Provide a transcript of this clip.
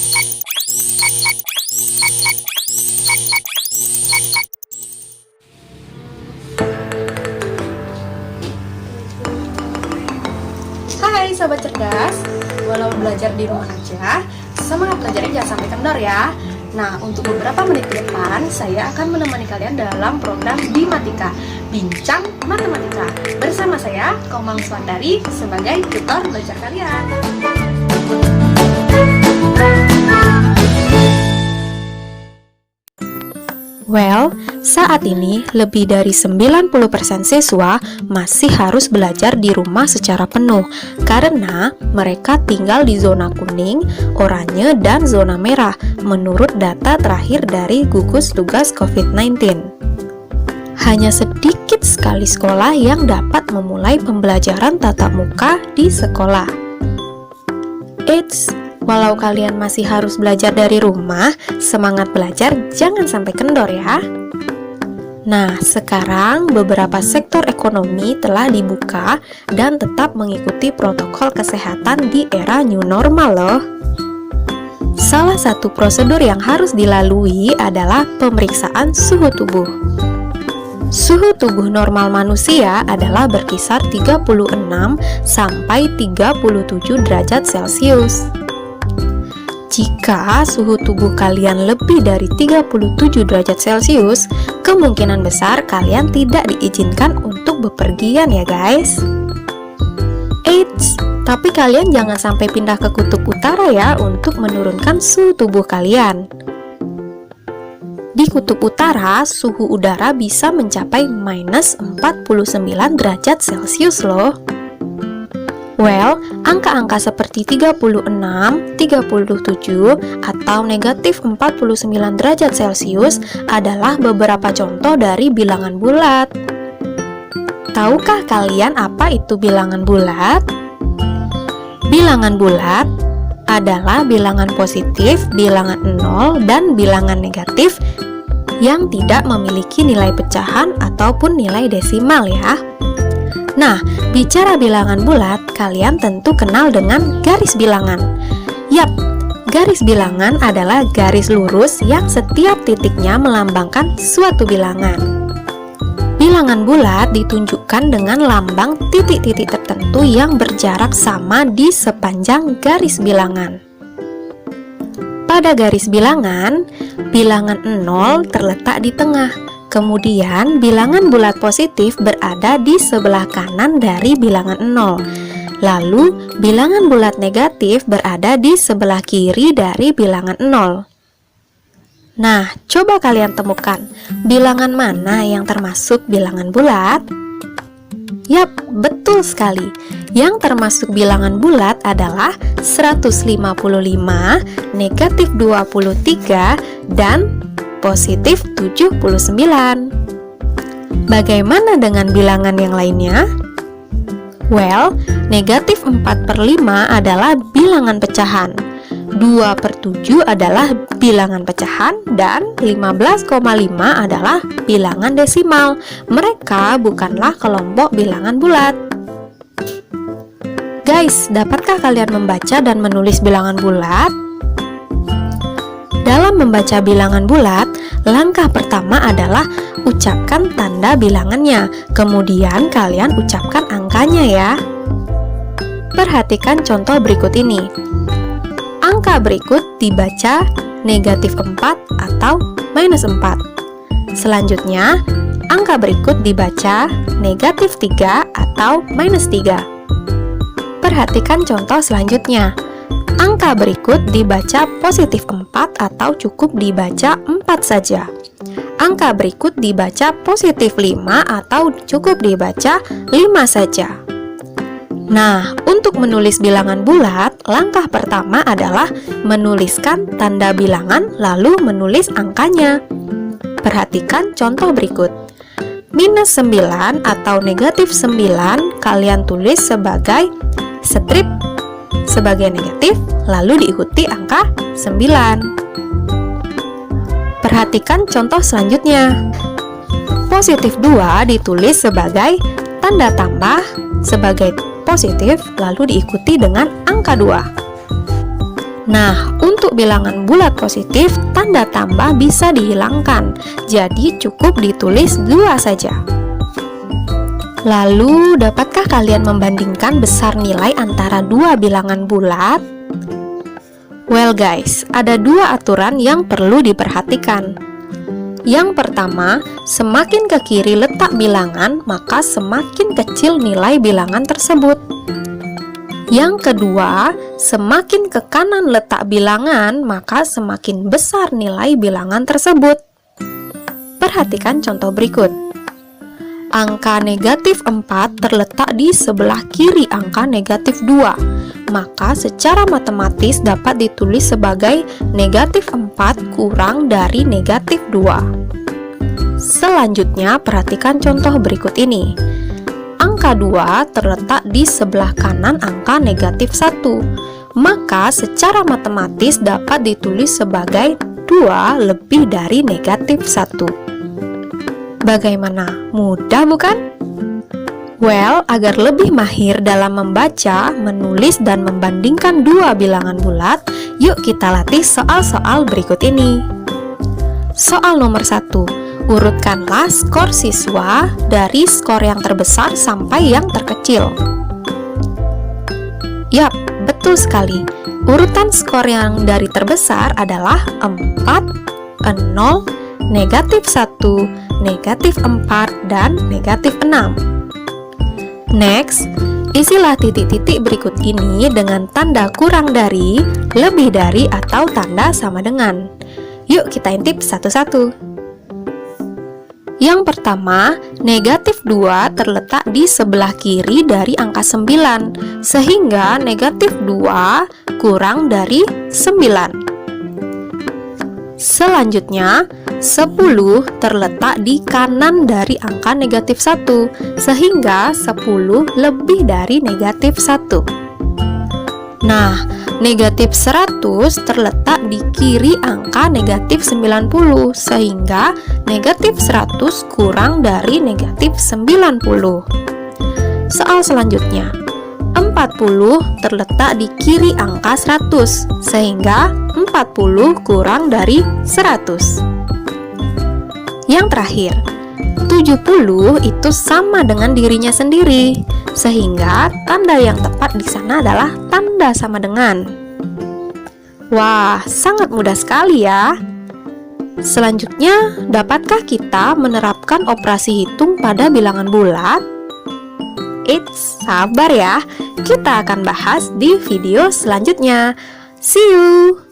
Hai Sobat Cerdas, walau belajar di rumah aja, semangat belajarnya jangan sampai kendor ya. Nah, untuk beberapa menit ke depan, saya akan menemani kalian dalam program Bimatika, Bincang Matematika. Bersama saya, Komang Swandari, sebagai tutor belajar kalian. Well, saat ini lebih dari 90% siswa masih harus belajar di rumah secara penuh karena mereka tinggal di zona kuning, oranye, dan zona merah menurut data terakhir dari gugus tugas COVID-19. Hanya sedikit sekali sekolah yang dapat memulai pembelajaran tatap muka di sekolah. Eits, walau kalian masih harus belajar dari rumah, semangat belajar jangan sampai kendor ya. Nah, sekarang beberapa sektor ekonomi telah dibuka dan tetap mengikuti protokol kesehatan di era new normal loh. Salah satu prosedur yang harus dilalui adalah pemeriksaan suhu tubuh. Suhu tubuh normal manusia adalah berkisar 36 sampai 37 derajat Celcius. Jika suhu tubuh kalian lebih dari 37 derajat Celcius, kemungkinan besar kalian tidak diizinkan untuk bepergian ya guys. Eits, tapi kalian jangan sampai pindah ke kutub utara ya untuk menurunkan suhu tubuh kalian. Di kutub utara, suhu udara bisa mencapai minus 49 derajat Celcius loh. Well, angka-angka seperti 36, 37, atau negatif 49 derajat Celcius adalah beberapa contoh dari bilangan bulat. Tahukah kalian apa itu bilangan bulat? Bilangan bulat adalah bilangan positif, bilangan 0, dan bilangan negatif yang tidak memiliki nilai pecahan ataupun nilai desimal ya. Nah, bicara bilangan bulat, kalian tentu kenal dengan garis bilangan. Yap, garis bilangan adalah garis lurus yang setiap titiknya melambangkan suatu bilangan. Bilangan bulat ditunjukkan dengan lambang titik-titik tertentu yang berjarak sama di sepanjang garis bilangan. Pada garis bilangan 0 terletak di tengah. Kemudian, bilangan bulat positif berada di sebelah kanan dari bilangan 0. Lalu, bilangan bulat negatif berada di sebelah kiri dari bilangan 0. Nah, coba kalian temukan bilangan mana yang termasuk bilangan bulat? Yap, betul sekali. Yang termasuk bilangan bulat adalah 155, negatif 23, dan positif 79. Bagaimana dengan bilangan yang lainnya? Well, negatif 4/5 adalah bilangan pecahan, 2/7 adalah bilangan pecahan, dan 15,5 adalah bilangan desimal. Mereka bukanlah kelompok bilangan bulat. Guys, dapatkah kalian membaca dan menulis bilangan bulat? Dalam membaca bilangan bulat, langkah pertama adalah ucapkan tanda bilangannya. Kemudian kalian ucapkan angkanya ya. Perhatikan contoh berikut ini. Angka berikut dibaca negatif 4 atau minus 4. Selanjutnya, angka berikut dibaca negatif 3 atau minus 3. Perhatikan contoh selanjutnya. Angka berikut dibaca positif 4 atau cukup dibaca 4 saja. Angka berikut dibaca positif 5 atau cukup dibaca 5 saja. Nah, untuk menulis bilangan bulat, langkah pertama adalah menuliskan tanda bilangan lalu menulis angkanya. Perhatikan contoh berikut. Minus 9 atau negatif 9 kalian tulis sebagai strip sebagai negatif, lalu diikuti angka 9. Perhatikan contoh selanjutnya. Positif 2 ditulis sebagai tanda tambah sebagai positif, lalu diikuti dengan angka 2. Nah, untuk bilangan bulat positif, tanda tambah bisa dihilangkan, jadi cukup ditulis 2 saja. Lalu, dapatkah kalian membandingkan besar nilai antara 2 bilangan bulat? Well guys, ada 2 aturan yang perlu diperhatikan. Yang pertama, semakin ke kiri letak bilangan, maka semakin kecil nilai bilangan tersebut. Yang kedua, semakin ke kanan letak bilangan, maka semakin besar nilai bilangan tersebut. Perhatikan contoh berikut. Angka negatif 4 terletak di sebelah kiri angka negatif 2, maka secara matematis dapat ditulis sebagai negatif 4 kurang dari negatif 2. Selanjutnya, perhatikan contoh berikut ini. Angka 2 terletak di sebelah kanan angka negatif 1, maka secara matematis dapat ditulis sebagai 2 lebih dari negatif 1. Bagaimana? Mudah bukan? Well, agar lebih mahir dalam membaca, menulis, dan membandingkan 2 bilangan bulat, yuk kita latih soal-soal berikut ini. Soal nomor 1. Urutkanlah skor siswa dari skor yang terbesar sampai yang terkecil. Yap, betul sekali. Urutan skor yang dari terbesar adalah 4, 0, negatif 1, negatif 4, dan negatif 6. Next, isilah titik-titik berikut ini dengan tanda kurang dari, lebih dari, atau tanda sama dengan. Yuk kita intip satu-satu. Yang pertama, negatif 2 terletak di sebelah kiri dari angka 9, sehingga negatif 2 kurang dari 9. Selanjutnya, 10 terletak di kanan dari angka negatif 1, sehingga 10 lebih dari negatif 1. Nah, negatif 100 terletak di kiri angka negatif 90, sehingga negatif 100 kurang dari negatif 90. Soal selanjutnya, 40 terletak di kiri angka 100, sehingga 40 kurang dari 100. Yang terakhir, 70 itu sama dengan dirinya sendiri, sehingga tanda yang tepat di sana adalah tanda sama dengan. Wah, sangat mudah sekali ya. Selanjutnya, dapatkah kita menerapkan operasi hitung pada bilangan bulat? Eits, sabar ya, kita akan bahas di video selanjutnya. See you!